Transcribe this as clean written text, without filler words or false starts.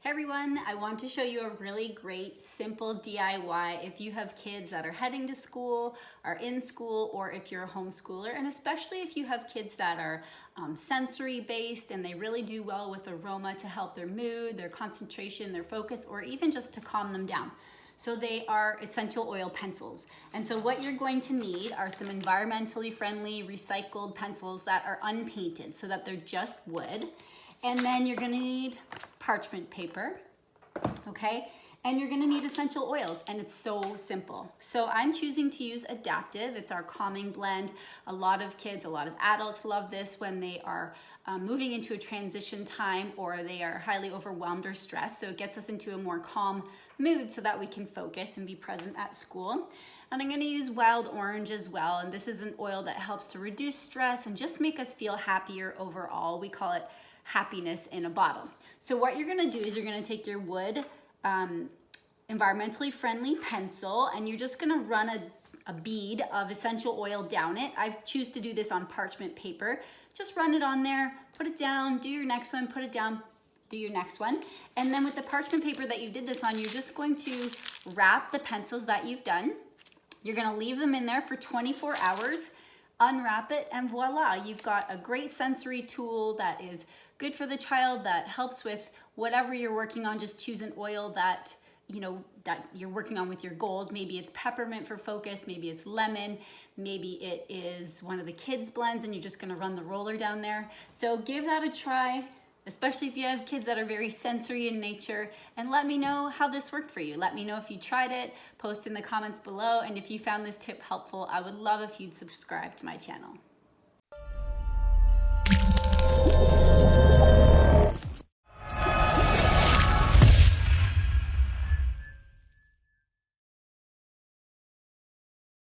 Hey everyone, I want to show you a really great simple DIY if you have kids that are heading to school, are in school, or if you're a homeschooler, and especially if you have kids that are sensory based and they really do well with aroma to help their mood, their concentration, their focus, or even just to calm them down. So they are essential oil pencils. And so what you're going to need are some environmentally friendly recycled pencils that are unpainted so that they're just wood. And then you're gonna need parchment paper, okay? And you're gonna need essential oils, and it's so simple. So I'm choosing to use Adaptiv. It's our calming blend. A lot of kids, a lot of adults love this when they are moving into a transition time or they are highly overwhelmed or stressed. So it gets us into a more calm mood so that we can focus and be present at school. And I'm gonna use Wild Orange as well. And this is an oil that helps to reduce stress and just make us feel happier overall. We call it happiness in a bottle. So what you're gonna do is you're gonna take your wood environmentally friendly pencil and you're just gonna run a bead of essential oil down it. I choose to do this on parchment paper. Just run it on there, put it down, do your next one, put it down, do your next one. And then with the parchment paper that you did this on, you're just going to wrap the pencils that you've done. You're gonna leave them in there for 24 hours, unwrap it, and voila, you've got a great sensory tool that is good for the child, that helps with whatever you're working on. Just choose an oil that that you're working on with your goals. Maybe it's peppermint for focus, maybe it's lemon, maybe it is one of the kids blends and you're just gonna run the roller down there. So give that a try, especially if you have kids that are very sensory in nature, and let me know how this worked for you. Let me know if you tried it, post in the comments below, and if you found this tip helpful, I would love if you'd subscribe to my channel.